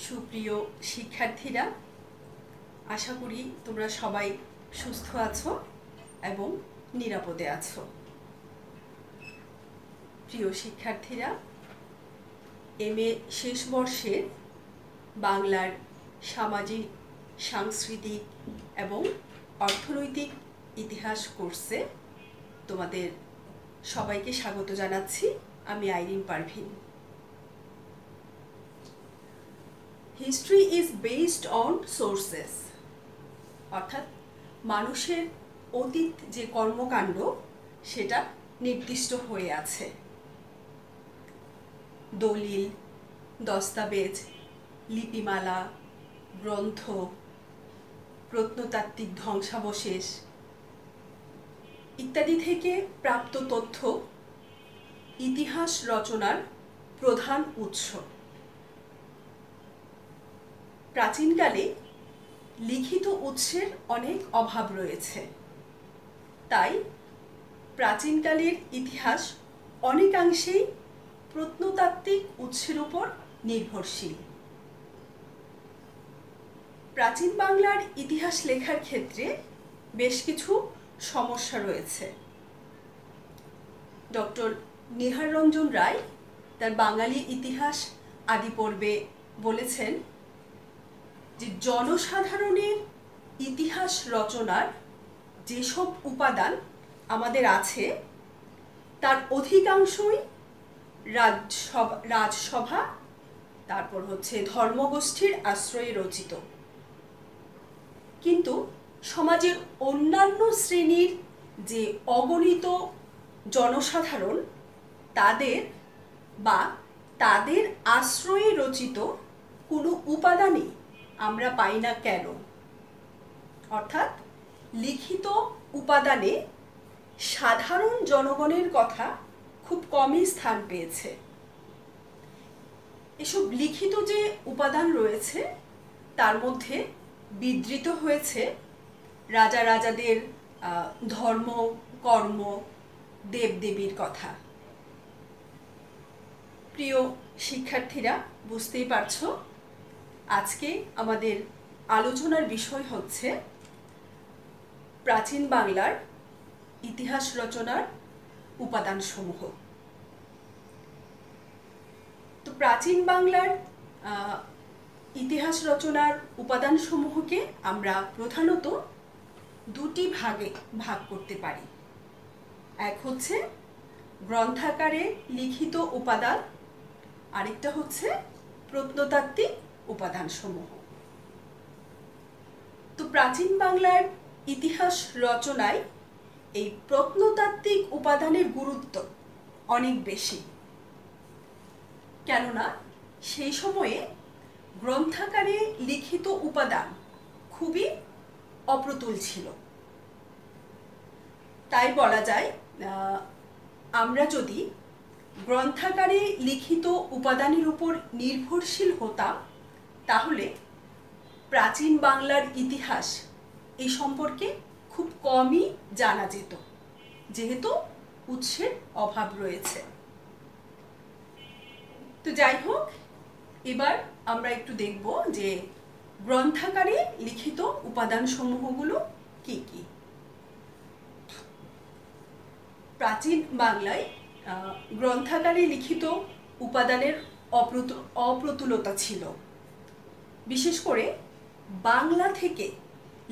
সুপ্রিয় শিক্ষার্থীরা, আশা করি তোমরা সবাই সুস্থ আছো এবং নিরাপদে আছো। প্রিয় শিক্ষার্থীরা, এমএ শেষ বর্ষের বাংলার সামাজিক, সাংস্কৃতিক এবং অর্থনৈতিক ইতিহাস কোর্সে তোমাদের সবাইকে স্বাগত জানাচ্ছি। আমি Irin Parvin. History is based on sources, অর্থাৎ মানুষের অতীত যে কর্মকাণ্ড সেটা নির্দিষ্ট হয়ে আছে। দলিল, দস্তাবেজ, লিপিমালা, গ্রন্থ, প্রত্নতাত্ত্বিক ধ্বংসাবশেষ ইত্যাদি থেকে প্রাপ্ত তথ্য ইতিহাস রচনার প্রধান উৎস। প্রাচীনকালে লিখিত উৎসের অনেক অভাব রয়েছে, তাই প্রাচীনকালের ইতিহাস অনেকাংশেই প্রত্নতাত্ত্বিক উৎসের উপর নির্ভরশীল। প্রাচীন বাংলার ইতিহাস লেখার ক্ষেত্রে বেশ কিছু সমস্যা রয়েছে। ডক্টর নিহার রঞ্জন রায় তার বাঙালি ইতিহাস আদি পর্বে বলেছেন যে জনসাধারণের ইতিহাস রচনার যেসব উপাদান আমাদের আছে তার অধিকাংশই রাজসভা, তারপর ধর্মগোষ্ঠীর আশ্রয়ে রচিত। কিন্তু সমাজের অন্যান্য শ্রেণীর যে অগণিত জনসাধারণ তাদের আশ্রয়ে রচিত কোনো উপাদানই আমরা পাই না কেন? অর্থাৎ লিখিত উপাদানে সাধারণ জনগণের কথা খুব কমই স্থান পেয়েছে। এসব লিখিত যে উপাদান রয়েছে তার মধ্যে বিধৃত হয়েছে রাজা রাজাদের ধর্ম, কর্ম, দেবদেবীর কথা। প্রিয় শিক্ষার্থীরা, বুঝতেই পারছো আজকে আমাদের আলোচনার বিষয় হচ্ছে প্রাচীন বাংলার ইতিহাস রচনার উপাদানসমূহ। তো প্রাচীন বাংলার ইতিহাস রচনার উপাদানসমূহকে আমরা প্রধানত দুটি ভাগে ভাগ করতে পারি। এক হচ্ছে গ্রন্থাকারে লিখিত উপাদান, আরেকটা হচ্ছে প্রত্নতাত্ত্বিক উপাদানসমূহ। তো প্রাচীন বাংলার ইতিহাস রচনায় এই প্রত্নতাত্ত্বিক উপাদানের গুরুত্ব অনেক বেশি, কেননা সেই সময়ে গ্রন্থাকারে লিখিত উপাদান খুবই অপ্রতুল ছিল। তাই বলা যায় আমরা যদি গ্রন্থাকারে লিখিত উপাদানের উপর নির্ভরশীল হতাম তাহলে প্রাচীন বাংলার ইতিহাস এই সম্পর্কে খুব কমই জানা যেত, যেহেতু উৎসের অভাব রয়েছে। তো যাই হোক, এবার আমরা একটু দেখব যে গ্রন্থাকারে লিখিত উপাদানসমূহগুলো কি কি। প্রাচীন বাংলায় গ্রন্থাকারে লিখিত উপাদানের অপ্রতুলতা ছিল। বিশেষ করে বাংলা থেকে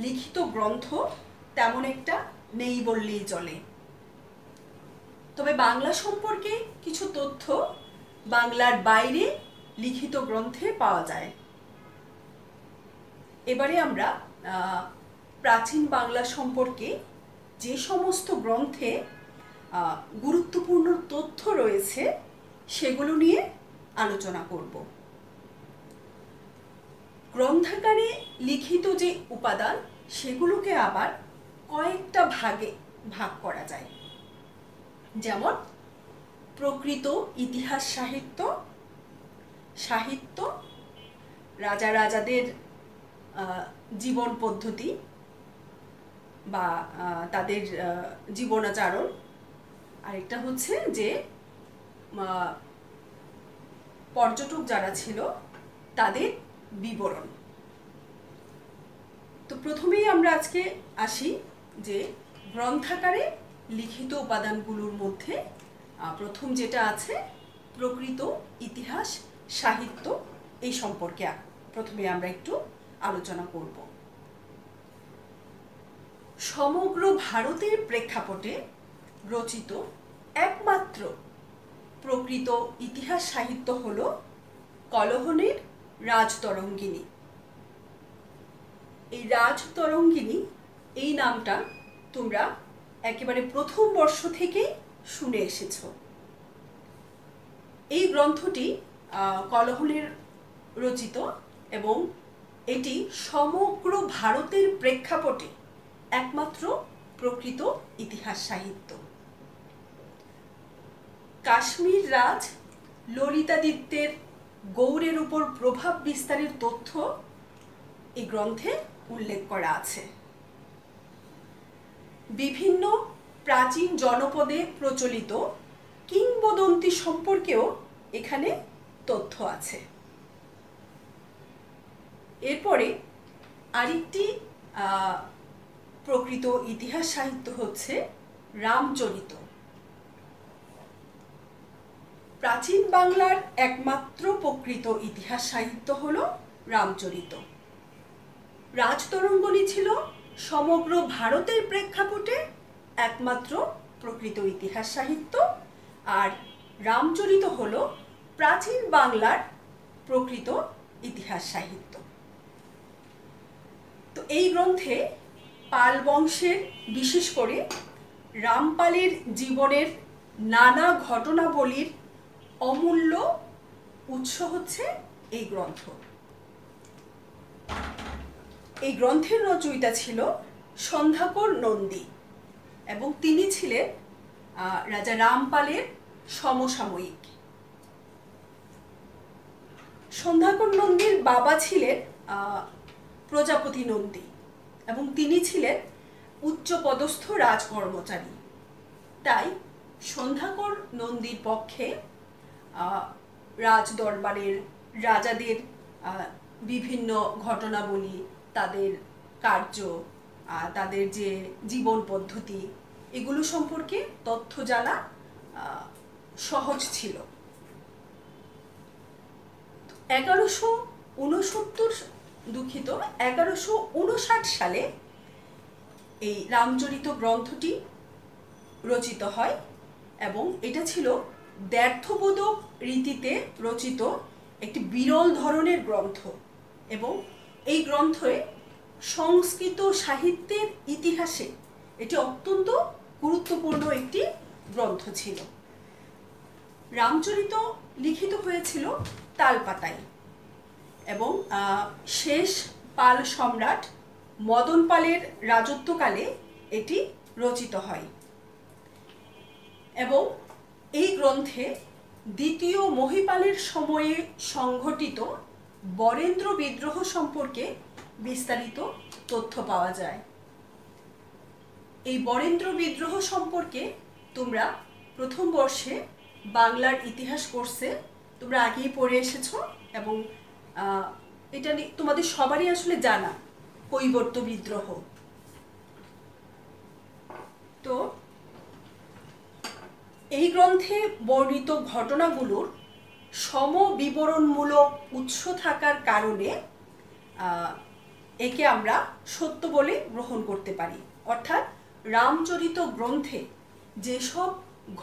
লিখিত গ্রন্থ তেমন একটা নেই বললেই চলে। তবে বাংলা সম্পর্কে কিছু তথ্য বাংলার বাইরে লিখিত গ্রন্থে পাওয়া যায়। এবারে আমরা প্রাচীন বাংলা সম্পর্কে যে সমস্ত গ্রন্থে গুরুত্বপূর্ণ তথ্য রয়েছে সেগুলো নিয়ে আলোচনা করব। গ্রন্থাকারে লিখিত যে উপাদান সেগুলোকে আবার কয়েকটা ভাগে ভাগ করা যায়, যেমন প্রকৃত ইতিহাস সাহিত্য, সাহিত্য, রাজা রাজাদের জীবন পদ্ধতি বা তাদের জীবনাচরণ, আরেকটা হচ্ছে যে পর্যটক যারা ছিল তাদের বিবরণ। তো প্রথমেই আমরা আজকে আসি যে গ্রন্থাকারে লিখিত উপাদানগুলোর মধ্যে প্রথম যেটা আছে প্রকৃত ইতিহাস সাহিত্য, এই সম্পর্কে প্রথমে আমরা একটু আলোচনা করব। সমগ্র ভারতের প্রেক্ষাপটে রচিত একমাত্র প্রকৃত ইতিহাস সাহিত্য হল কলহনের রাজতরঙ্গিনী। এই রাজতরঙ্গিনী এই নামটা তোমরা একেবারে প্রথম বর্ষ থেকেই শুনে এসেছ। এই গ্রন্থটি কলহনের রচিত এবং এটি সমগ্র ভারতের প্রেক্ষাপটে একমাত্র প্রকৃত ইতিহাস সাহিত্য। কাশ্মীর রাজ ললিতাদিত্যের গৌড়ের উপর প্রভাব বিস্তারের তথ্য এই গ্রন্থে উল্লেখ করা আছে। বিভিন্ন প্রাচীন জনপদে প্রচলিত কিংবদন্তি সম্পর্কেও এখানে তথ্য আছে। এরপরে আরেকটি প্রকৃত ইতিহাস সাহিত্য হচ্ছে রামচরিত। প্রাচীন বাংলার একমাত্র প্রকৃত ইতিহাস সাহিত্য হল রামচরিত। রাজতরঙ্গিনী ছিল সমগ্র ভারতের প্রেক্ষাপটে একমাত্র প্রকৃত ইতিহাস সাহিত্য, আর রামচরিত হল প্রাচীন বাংলার প্রকৃত ইতিহাস সাহিত্য। তো এই গ্রন্থে পাল বংশের, বিশেষ করে রামপালের জীবনের নানা ঘটনাবলীর অমূল্য উৎস হচ্ছে এই গ্রন্থ। এই গ্রন্থের রচয়িতা ছিল সন্ধ্যাকর নন্দী এবং তিনি ছিলেন রাজা রামপালের সমসাময়িক। সন্ধ্যাকর নন্দীর বাবা ছিলেন প্রজাপতি নন্দী এবং তিনি ছিলেন উচ্চপদস্থ রাজকর্মচারী। তাই সন্ধ্যাকর নন্দীর পক্ষে রাজ দরবারের রাজাদের বিভিন্ন ঘটনাবলী, তাদের কার্য, তাদের যে জীবন পদ্ধতি, এগুলো সম্পর্কে তথ্য জানা সহজ ছিল। 1159 সালে এই রামচরিত গ্রন্থটি রচিত হয় এবং এটা ছিল দ্ব্যর্থবোধক রীতিতে রচিত একটি বিরল ধরনের গ্রন্থ এবং এই গ্রন্থে সংস্কৃত সাহিত্যের ইতিহাসে এটি অত্যন্ত গুরুত্বপূর্ণ একটি গ্রন্থ ছিল। রামচরিত লিখিত হয়েছিল তালপাতায় এবং শেষ পাল সম্রাট মদন পালের রাজত্বকালে এটি রচিত হয় এবং এই গ্রন্থে দ্বিতীয় মহিপালের সময়ে সংঘটিত বরেন্দ্র বিদ্রোহ সম্পর্কে বিস্তারিত তথ্য পাওয়া যায়। এই বরেন্দ্র বিদ্রোহ সম্পর্কে তোমরা প্রথম বর্ষে বাংলার ইতিহাস কোর্সে তোমরা আগেই পড়ে এসেছো এবং এটা তোমাদের সবারই আসলে জানা, কৈবর্ত বিদ্রোহ। তো এই গ্রন্থে বর্ণিত ঘটনাগুলোর সমবিবরণমূলক উৎস থাকার কারণে একে আমরা সত্য বলে গ্রহণ করতে পারি। অর্থাৎ রামচরিত গ্রন্থে যেসব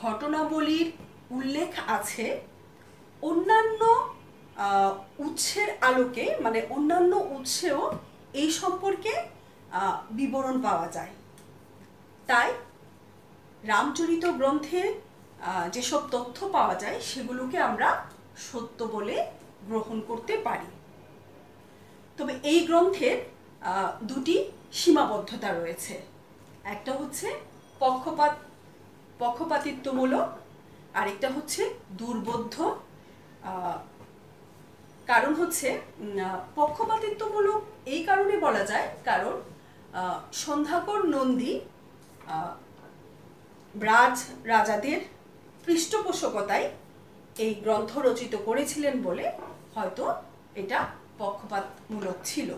ঘটনাবলীর উল্লেখ আছে অন্যান্য উৎসের আলোকে, মানে অন্যান্য উৎসেও এই সম্পর্কে বিবরণ পাওয়া যায়। তাই রামচরিত গ্রন্থে যেসব তথ্য পাওয়া যায় সেগুলোকে আমরা সত্য বলে গ্রহণ করতে পারি। তবে এই গ্রন্থের দুটি সীমাবদ্ধতা রয়েছে। একটা হচ্ছে পক্ষপাতিত্বমূলক, আরেকটা হচ্ছে দুর্বোধ্য। কারণ হচ্ছে পক্ষপাতিত্বমূলক এই কারণে বলা যায় কারণ সন্ধ্যাকর নন্দী রাজাদের পৃষ্ঠপোষকতায় এই গ্রন্থ রচিত করেছিলেন বলে হয়তো এটা পক্ষপাতমূলক ছিল।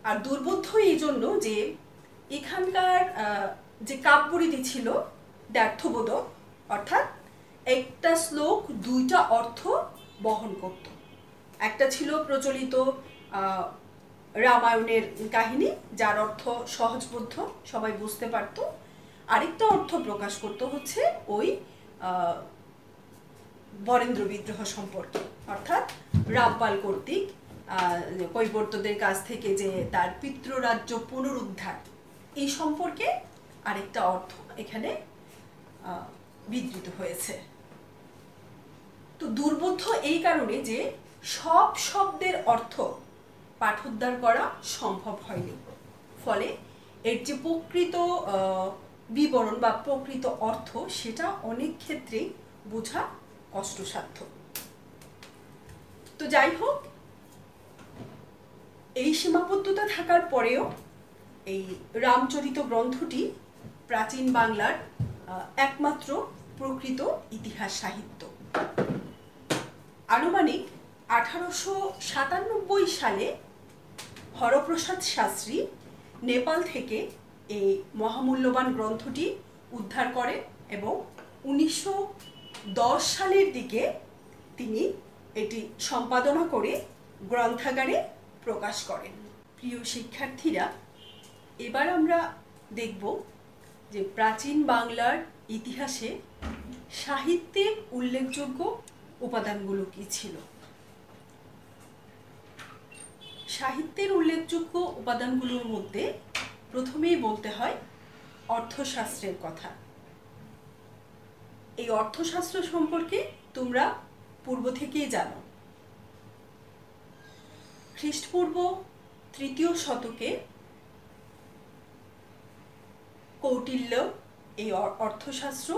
আর দুর্বোধ্য এই জন্য যে এখানকার যে কাব্যরীতি ছিল দ্ব্যর্থবোধক, অর্থাৎ একটা শ্লোক দুইটা অর্থ বহন করত। একটা ছিল প্রচলিত রামায়ণের কাহিনী, যার অর্থ সহজবোধ্য, সবাই বুঝতে পারত। আরেকটা অর্থ প্রকাশ করতে হচ্ছে ওই বরেন্দ্র বিদ্রোহ সম্পর্কে, অর্থাৎ রামপাল কর্তৃক কৈবর্তদের কাছ থেকে যে তার পিতৃরাজ্য পুনরুদ্ধার, এই সম্পর্কে আরেকটা অর্থ এখানে বিধৃত হয়েছে। তো দুর্বোধ্য এই কারণে যে সব শব্দের অর্থ পাঠোদ্ধার করা সম্ভব হয়নি, ফলে এর যে প্রকৃত বিবরণ বা প্রকৃত অর্থ সেটা অনেক ক্ষেত্রেই বোঝা কষ্টসাধ্য। তো যাই হোক, এই সীমাবদ্ধতা থাকার পরেও এই রামচরিত গ্রন্থটি প্রাচীন বাংলার একমাত্র প্রকৃত ইতিহাস সাহিত্য। আনুমানিক 1897 সালে হরপ্রসাদ শাস্ত্রী নেপাল থেকে এই মহামূল্যবান গ্রন্থটি উদ্ধার করেন এবং 1910 সালের দিকে তিনি এটি সম্পাদনা করে গ্রন্থাগারে প্রকাশ করেন। প্রিয় শিক্ষার্থীরা, এবার আমরা দেখব যে প্রাচীন বাংলার ইতিহাসে সাহিত্যের উল্লেখযোগ্য উপাদানগুলো কী ছিল। সাহিত্যের উল্লেখযোগ্য উপাদানগুলোর মধ্যে প্রথমেই বলতে হয় অর্থশাস্ত্রের কথা। এই অর্থশাস্ত্র সম্পর্কে তোমরা পূর্ব থেকেই জানো। খ্রিস্টপূর্ব 3য় শতকে কৌটিল্য এই অর্থশাস্ত্র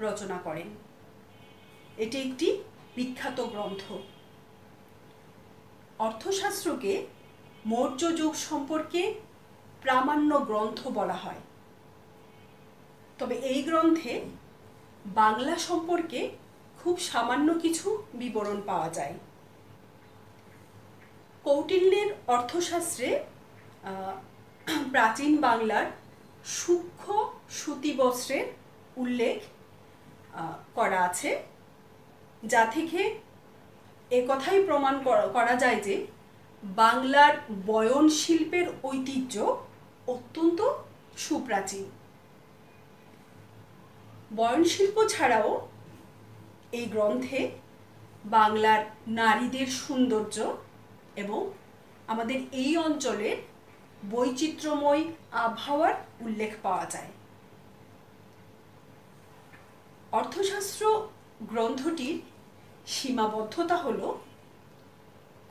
রচনা করেন। এটি একটি বিখ্যাত গ্রন্থ। অর্থশাস্ত্রকে মৌর্য যুগ সম্পর্কে প্রামাণ্য গ্রন্থ বলা হয়। তবে এই গ্রন্থে বাংলা সম্পর্কে খুব সামান্য কিছু বিবরণ পাওয়া যায়। কৌটিল্যের অর্থশাস্ত্রে প্রাচীন বাংলার সূক্ষ্ম সুতিবস্ত্রের উল্লেখ করা আছে, যা থেকে একথাই প্রমাণ করা যায় যে বাংলার বয়ন শিল্পের ঐতিহ্য অত্যন্ত সুপ্রাচীন। বয়ন শিল্প ছাড়াও এই গ্রন্থে বাংলার নারীদের সৌন্দর্য এবং আমাদের এই অঞ্চলের বৈচিত্র্যময় আবহাওয়ার উল্লেখ পাওয়া যায়। অর্থশাস্ত্র গ্রন্থটির সীমাবদ্ধতা হল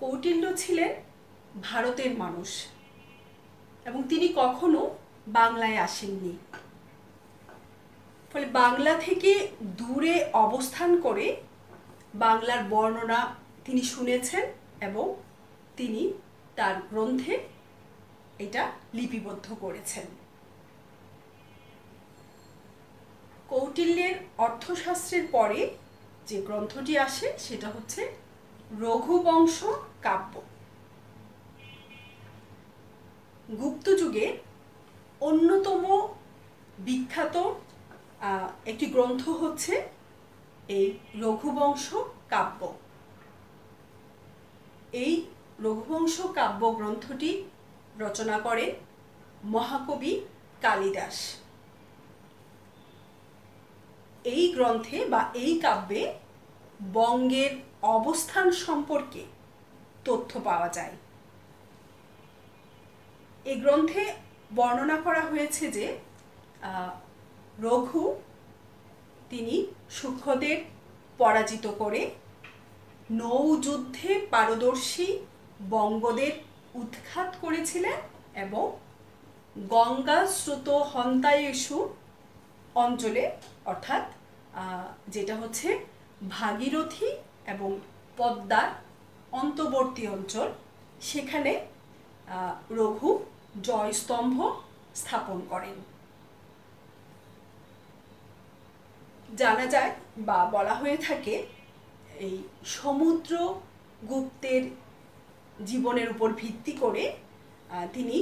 কৌটিল্য ছিলেন ভারতের মানুষ এবং তিনি কখনো বাংলায় আসেননি। ফলে বাংলা থেকে দূরে অবস্থান করে বাংলার বর্ণনা তিনি শুনেছেন এবং তিনি তার গ্রন্থে এটা লিপিবদ্ধ করেছেন। কৌটিল্যের অর্থশাস্ত্রের পরে যে গ্রন্থটি আসে সেটা হচ্ছে রঘুবংশ কাব্য। গুপ্ত যুগে অন্যতম বিখ্যাত একটি গ্রন্থ হচ্ছে এই রঘুবংশ কাব্য। এই রঘুবংশ কাব্য গ্রন্থটি রচনা করেন মহাকবি কালিদাস। এই গ্রন্থে বা এই কাব্যে বঙ্গের অবস্থান সম্পর্কে তথ্য পাওয়া যায়। এই গ্রন্থে বর্ণনা করা হয়েছে যে রঘু তিনি সূক্ষ্মদের পরাজিত করে নৌযুদ্ধে পারদর্শী বঙ্গদের উৎখাত করেছিলেন এবং গঙ্গা স্রোত হন্তায়েষু অঞ্চলে, অর্থাৎ যেটা হচ্ছে ভাগীরথী এবং পদ্মার অন্তর্বর্তী অঞ্চল, সেখানে রঘু জয়স্তম্ভ স্থাপন করেন। জানা যায় বা বলা হয়ে থাকে এই সমুদ্রগুপ্তের জীবনের উপর ভিত্তি করে তিনি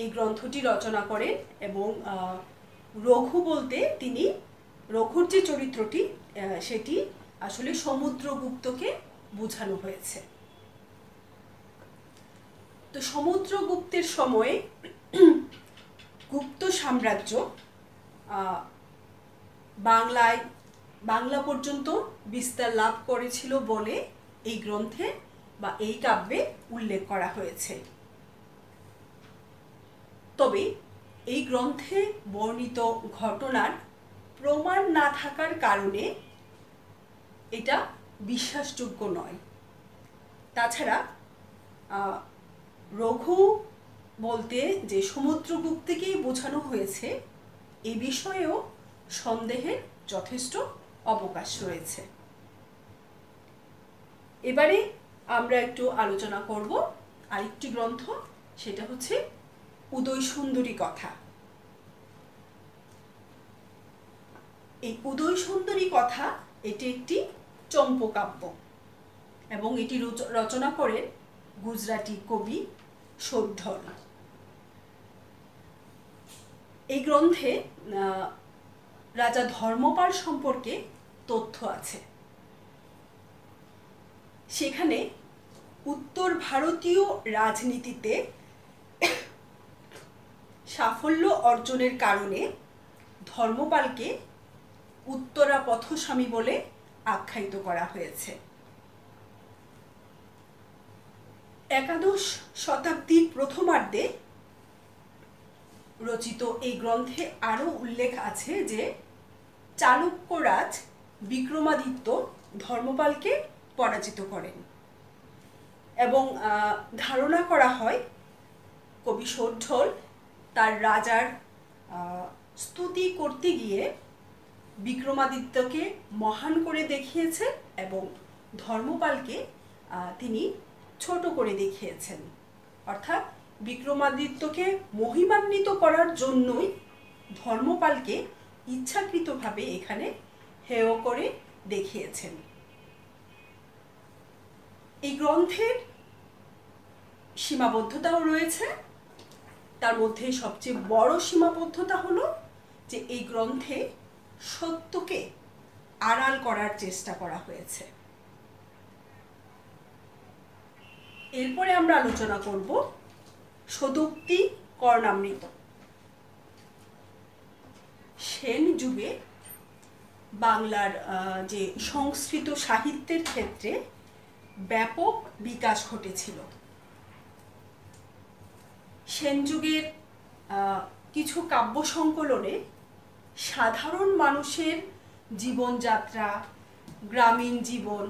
এই গ্রন্থটি রচনা করেন এবং রঘু বলতে তিনি রঘুর যে চরিত্রটি সেটি আসলে সমুদ্রগুপ্তকে বোঝানো হয়েছে। তো সমুদ্রগুপ্তের সময়ে গুপ্ত সাম্রাজ্য বাংলা পর্যন্ত বিস্তার লাভ করেছিল বলে এই গ্রন্থে বা এই কাব্যে উল্লেখ করা হয়েছে। তবে এই গ্রন্থে বর্ণিত ঘটনার প্রমাণ না থাকার কারণে এটা বিশ্বাসযোগ্য নয়। তাছাড়া রঘু বলতে যে সমুদ্রগুপ্তকেই বোঝানো হয়েছে এ বিষয়েও সন্দেহের যথেষ্ট অবকাশ রয়েছে। এবারে আমরা একটু আলোচনা করব আরেকটি গ্রন্থ, সেটা হচ্ছে উদয়সুন্দরী কথা। এই উদয়সুন্দরী কথা এটি একটি চম্পকাব্য এবং এটি রচনা করেন গুজরাটি কবি শোদ্ধল। এই গ্রন্থে রাজা ধর্মপাল সম্পর্কে তথ্য আছে। সেখানে উত্তর ভারতীয় রাজনীতিতে সাফল্য অর্জনের কারণে ধর্মপালকে উত্তরা পথস্বামী বলে আখ্যায়িত করা হয়েছে। একাদশ শতাব্দীর প্রথমার্ধে রচিত এই গ্রন্থে আরও উল্লেখ আছে যে চালুক্যরাজ বিক্রমাদিত্য ধর্মপালকে পরাজিত করেন এবং ধারণা করা হয় কবি শোদ্ধল তার রাজার স্তুতি করতে গিয়ে বিক্রমাদিত্যকে মহান করে দেখিয়েছেন এবং ধর্মপালকে তিনি ছোট করে দেখিয়েছেন। অর্থাৎ বিক্রমাদিত্যকে মহিমান্বিত করার জন্যই ধর্মপালকে ইচ্ছাকৃতভাবে এখানে হেয় করে দেখিয়েছেন। এই গ্রন্থের সীমাবদ্ধতাও রয়েছে। তার মধ্যে সবচেয়ে বড় সীমাবদ্ধতা হলো যে এই গ্রন্থে সত্যকে আড়াল করার চেষ্টা করা হয়েছে। এরপরে আমরা আলোচনা করব সদুক্তি কর্ণামৃত। সেন যুগে বাংলার যে সংস্কৃত সাহিত্যের ক্ষেত্রে ব্যাপক বিকাশ ঘটেছিল। সেন যুগের কিছু কাব্য সংকলনে সাধারণ মানুষের জীবনযাত্রা, গ্রামীণ জীবন,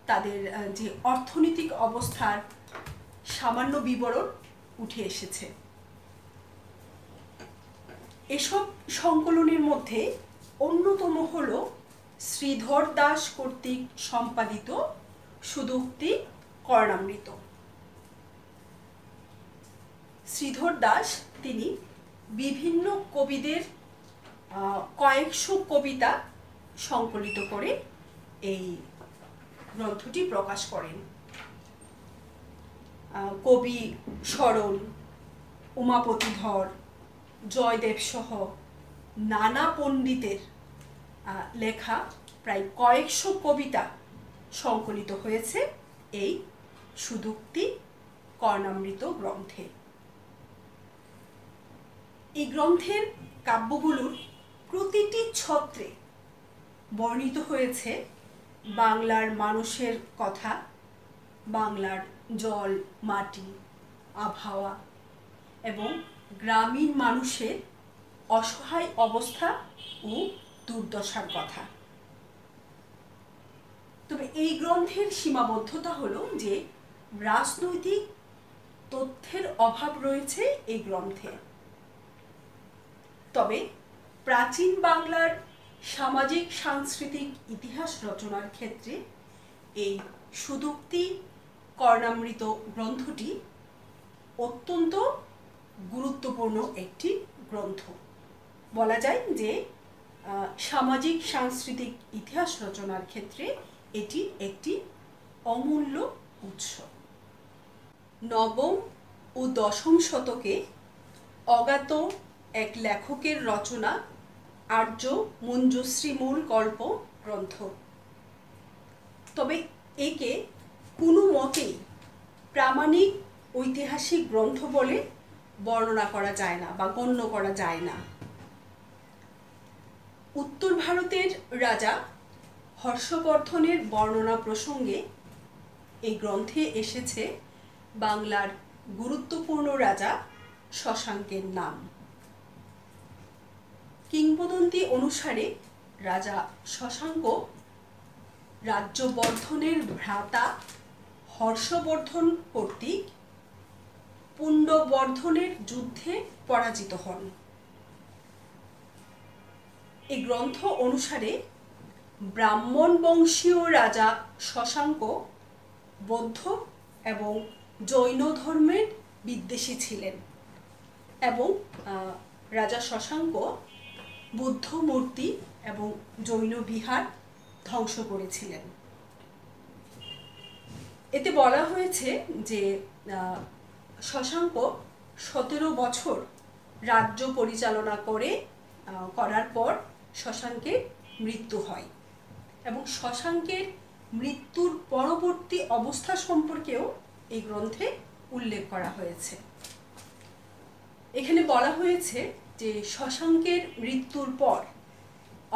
তাদের যে অর্থনৈতিক অবস্থার সামান্য বিবরণ উঠে এসেছে। এসব সংকলনের মধ্যে অন্যতম হল শ্রীধর দাস কর্তৃক সম্পাদিত সদুক্তি কর্ণামৃত। শ্রীধর দাস তিনি বিভিন্ন কবিদের কয়েকশো কবিতা সংকলিত করে এই গ্রন্থটি প্রকাশ করেন। কবি শরণ, উমাপতি ধর, জয়দেব সহ নানা পণ্ডিতের লেখা প্রায় কয়েকশো কবিতা সংকলিত হয়েছে এই সদুক্তি কর্ণামৃত গ্রন্থে। এই গ্রন্থের কাব্যগুলোর প্রতিটি ছত্রে বর্ণিত হয়েছে বাংলার মানুষের কথা, বাংলার জল, মাটি, আবহাওয়া এবং গ্রামীণ মানুষের অসহায় অবস্থা ও দুর্দশার কথা। তবে এই গ্রন্থের সীমাবদ্ধতা হলো যে রাজনৈতিক তথ্যের অভাব রয়েছে এই গ্রন্থে। তবে প্রাচীন বাংলার সামাজিক সাংস্কৃতিক ইতিহাস রচনার ক্ষেত্রে এই সদুক্তি কর্ণামৃত গ্রন্থটি অত্যন্ত গুরুত্বপূর্ণ একটি গ্রন্থ। বলা যায় যে সামাজিক সাংস্কৃতিক ইতিহাস রচনার ক্ষেত্রে এটি একটি অমূল্য উৎস। নবম ও দশম শতকে অজ্ঞাত এক লেখকের রচনা আর্য মঞ্জুশ্রী মূল কল্প গ্রন্থ। তবে একে কোনো মতেই প্রামাণিক ঐতিহাসিক গ্রন্থ বলে বর্ণনা করা যায় না বা গণ্য করা যায় না। উত্তর ভারতের রাজা হর্ষবর্ধনের বর্ণনা প্রসঙ্গে এই গ্রন্থে এসেছে বাংলার গুরুত্বপূর্ণ রাজা শশাঙ্কের নাম। কিংবদন্তি অনুসারে রাজা শশাঙ্ক রাজ্যবর্ধনের ভ্রাতা হর্ষবর্ধন কর্তৃক পুণ্ড্যবর্ধনের যুদ্ধে পরাজিত হন। এই গ্রন্থ অনুসারে ব্রাহ্মণ বংশীয় রাজা শশাঙ্ক বৌদ্ধ এবং জৈন ধর্মের বিদ্বেষী ছিলেন এবং রাজা শশাঙ্ক বুদ্ধ মূর্তি এবং জৈন বিহার ধ্বংস করেছিলেন। এতে বলা হয়েছে যে শশাঙ্ক 17 বছর রাজ্য পরিচালনা করার পর শশাঙ্কের মৃত্যু হয় এবং শশাঙ্কের মৃত্যুর পরবর্তী অবস্থা সম্পর্কেও এই গ্রন্থে উল্লেখ করা হয়েছে। এখানে বলা হয়েছে যে শশাঙ্কের মৃত্যুর পর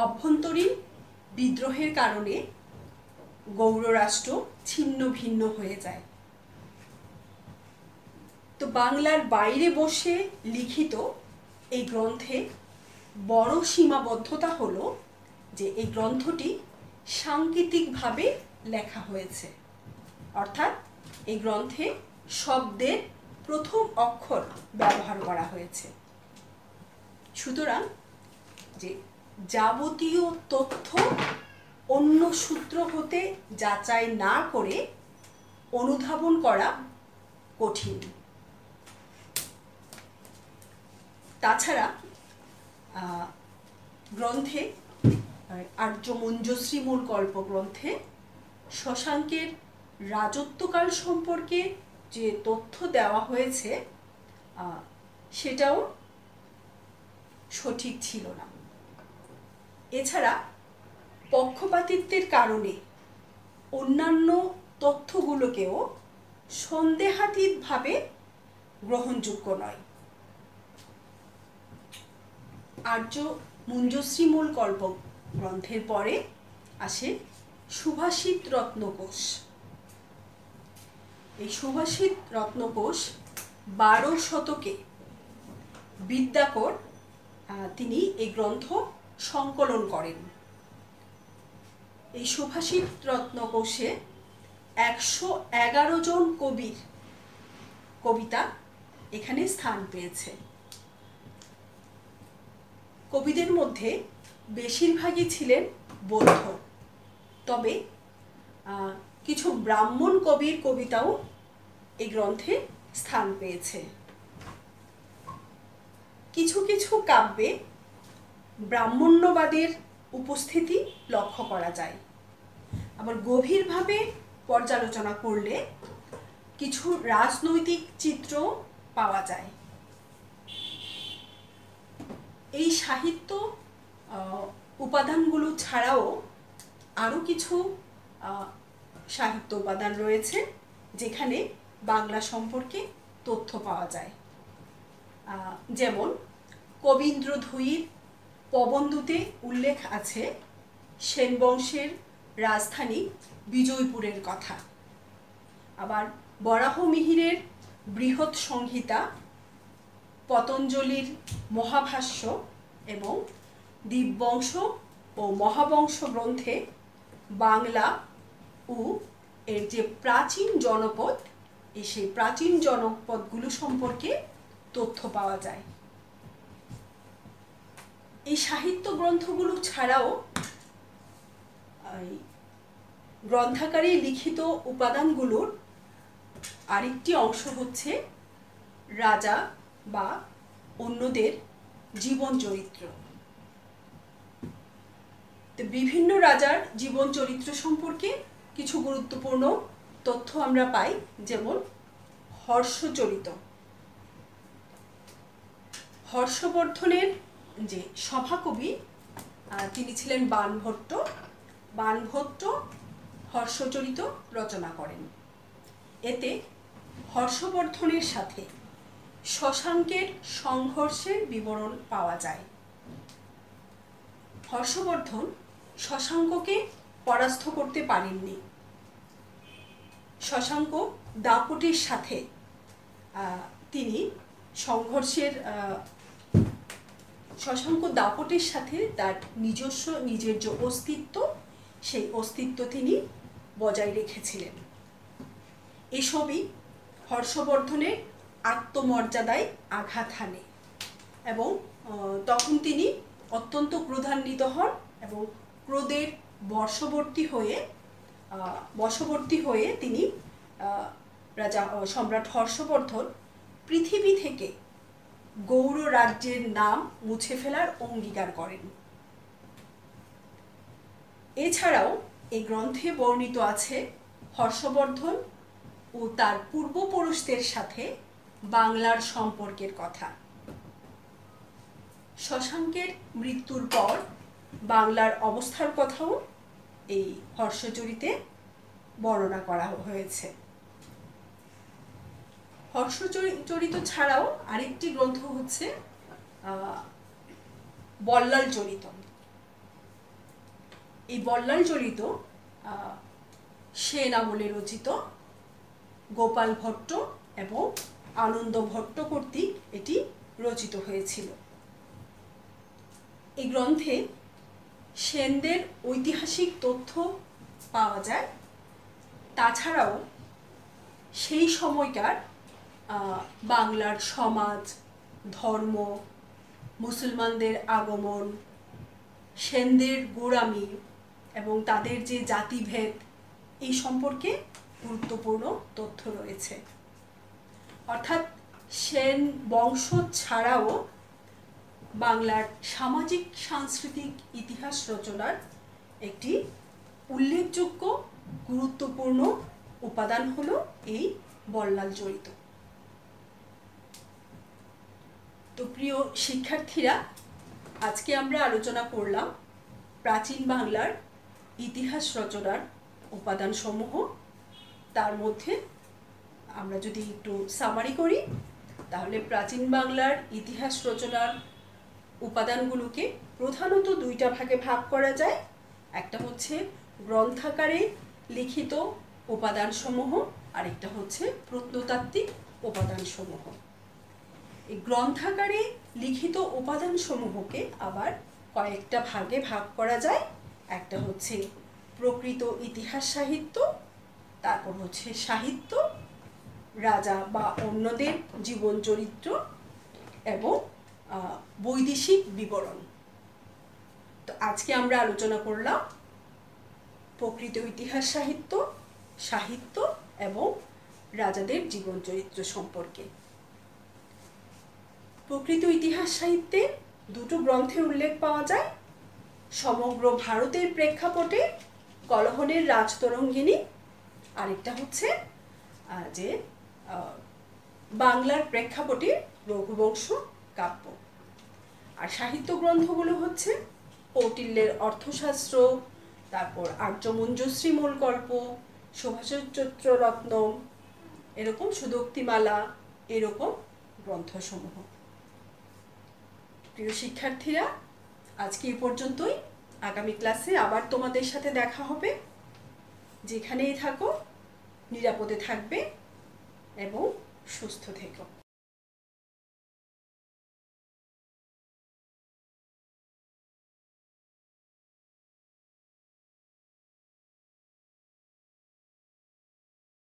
অভ্যন্তরীণ বিদ্রোহের কারণে গৌড় রাষ্ট্র ছিন্ন ভিন্ন হয়ে যায়। তো বাংলার বাইরে বসে লিখিত এই গ্রন্থে বড় সীমাবদ্ধতা হলো যে এই গ্রন্থটি সাংকেতিকভাবে লেখা হয়েছে, অর্থাৎ এই গ্রন্থে শব্দের প্রথম অক্ষর ব্যবহার করা হয়েছে। সুতরাং যে যাবতীয় তথ্য অন্য সূত্র হতে যাচাই না করে অনুধাবন করা কঠিন। তাছাড়া গ্রন্থে আর্য মঞ্জুশ্রী মূল কল্প গ্রন্থে শশাঙ্কের রাজত্বকাল সম্পর্কে যে তথ্য দেওয়া হয়েছে সেটাও সঠিক ছিল না। এছাড়া পক্ষপাতিত্বের কারণে অন্যান্য তথ্যগুলোকেও সন্দেহাতীতভাবে গ্রহণযোগ্য নয়। আর্য মঞ্জুশ্রী মূল কল্প গ্রন্থের পরে আসে সুভাষিত রত্নকোষ। এই সুভাষিত রত্নকোষ 12 শতকে বিদ্যাকর তিনি এই গ্রন্থ সংকলন করেন। এই সুভাষিত রত্নকোষে 111 জন কবির কবিতা এখানে স্থান পেয়েছে। কবিদের মধ্যে বেশিরভাগই ছিলেন বৌদ্ধ, তবে কিছু ব্রাহ্মণ কবির কবিতাও এই গ্রন্থে স্থান পেয়েছে। কিছু কিছু কাব্যে ব্রাহ্মণ্যবাদের উপস্থিতি লক্ষ্য করা যায়। আবার গভীরভাবে পর্যালোচনা করলে কিছু রাজনৈতিক চিত্র পাওয়া যায়। এই সাহিত্য উপাদানগুলো ছাড়াও আরও কিছু সাহিত্য উপাদান রয়েছে যেখানে বাংলা সম্পর্কে তথ্য পাওয়া যায়। যেমন কবীন্দ্রধ্বয়ীর প্রবন্ধতে উল্লেখ আছে সেন বংশের রাজধানী বিজয়পুরের কথা। আবার বরাহমিহিরের বৃহৎ সংহিতা, পতঞ্জলির মহাভাষ্য এবং দীপবংশ ও মহাবংশ গ্রন্থে বাংলা ও এর যে প্রাচীন জনপদ সেই প্রাচীন জনপদগুলো সম্পর্কে তথ্য পাওয়া যায়। এই সাহিত্য গ্রন্থগুলো ছাড়াও গ্রন্থাকারে লিখিত উপাদানগুলোর আরেকটি অংশ হচ্ছে রাজা বা অন্যদের জীবন চরিত্র। বিভিন্ন রাজার জীবন চরিত্র সম্পর্কে কিছু গুরুত্বপূর্ণ তথ্য আমরা পাই। যেমন হর্ষচরিত। হর্ষবর্ধনের যে সভাকবি তিনি ছিলেন বাণভট্ট। বাণভট্ট হর্ষচরিত রচনা করেন। এতে হর্ষবর্ধনের সাথে শশাঙ্কের সংঘর্ষের বিবরণ পাওয়া যায়। হর্ষবর্ধন শশাঙ্ককে পরাস্ত করতে পারেননি। শশাঙ্ক দাপটের সাথে তিনি সংঘর্ষের শশাঙ্ক দাপটের সাথে তার নিজের যে অস্তিত্ব, সেই অস্তিত্ব তিনি বজায় রেখেছিলেন। এসবই হর্ষবর্ধনের আত্মমর্যাদায় আঘাত হানে এবং তখন তিনি অত্যন্ত ক্রোধান্বিত হন এবং ক্রোধের বশবর্তী হয়ে তিনি রাজা সম্রাট হর্ষবর্ধন পৃথিবী থেকে গৌড় রাজ্যের নাম মুছে ফেলার অঙ্গীকার করেন। এছাড়াও এই গ্রন্থে বর্ণিত আছে হর্ষবর্ধন ও তার পূর্বপুরুষদের সাথে বাংলার সম্পর্কের কথা। শশাঙ্কের মৃত্যুর পর বাংলার অবস্থার কথাও এই হর্ষচরিতে বর্ণনা করা হয়েছে। হর্ষচরিত ছাড়াও আরেকটি গ্রন্থ হচ্ছে বল্লাল চরিত। এই বল্লাল চরিত সেন আমলে রচিত। গোপাল ভট্ট এবং আনন্দ ভট্ট কর্তৃক এটি রচিত হয়েছিল। এই গ্রন্থে সেনদের ঐতিহাসিক তথ্য পাওয়া যায়। তাছাড়াও সেই সময়কার বাংলার সমাজ, ধর্ম, মুসলমানদের আগমন, সেনদের গোঁড়ামি এবং তাদের যে জাতিভেদ, এই সম্পর্কে গুরুত্বপূর্ণ তথ্য রয়েছে। অর্থাৎ সেন বংশ ছাড়াও বাংলার সামাজিক সাংস্কৃতিক ইতিহাস রচনার একটি উল্লেখযোগ্য গুরুত্বপূর্ণ উপাদান হলো এই বল্লাল চরিত। তো প্রিয় শিক্ষার্থীরা, আজকে আমরা আলোচনা করলাম প্রাচীন বাংলার ইতিহাস রচনার উপাদানসমূহ। তার মধ্যে আমরা যদি একটু সামারি করি, তাহলে প্রাচীন বাংলার ইতিহাস রচনার উপাদানগুলোকে প্রধানত দুইটা ভাগে ভাগ করা যায়। একটা হচ্ছে গ্রন্থাকারে লিখিত উপাদানসমূহ, আরেকটা হচ্ছে প্রত্নতাত্ত্বিক উপাদানসমূহ। এই গ্রন্থাকারে লিখিত উপাদানসমূহকে আবার কয়েকটা ভাগে ভাগ করা যায়। একটা হচ্ছে প্রকৃত ইতিহাস সাহিত্য, তারপর হচ্ছে সাহিত্য, রাজা বা অন্যদের জীবন চরিত্র এবং বৈদেশিক বিবরণ। তো আজকে আমরা আলোচনা করলাম প্রকৃত ইতিহাস সাহিত্য, সাহিত্য এবং রাজাদের জীবন চরিত্র সম্পর্কে। প্রকৃত ইতিহাস সাহিত্যে দুটো গ্রন্থের উল্লেখ পাওয়া যায়। সমগ্র ভারতের প্রেক্ষাপটে কলহনের রাজতরঙ্গিনী, আরেকটা হচ্ছে যে বাংলার প্রেক্ষাপটে রঘুবংশ কাব্য। আর সাহিত্য গ্রন্থগুলো হচ্ছে কৌটিল্যের অর্থশাস্ত্র, তারপর আর্যমঞ্জুশ্রী মূলকল্প, শোভাচরিত্র রত্নম, এরকম সুদক্তিমালা, এরকম গ্রন্থসমূহ। প্রিয় শিক্ষার্থীরা, আজকে এই পর্যন্তই। আগামী ক্লাসে আবার তোমাদের সাথে দেখা হবে। যেখানেই থাকো নিরাপদে থাকবে এবং সুস্থ থেকো।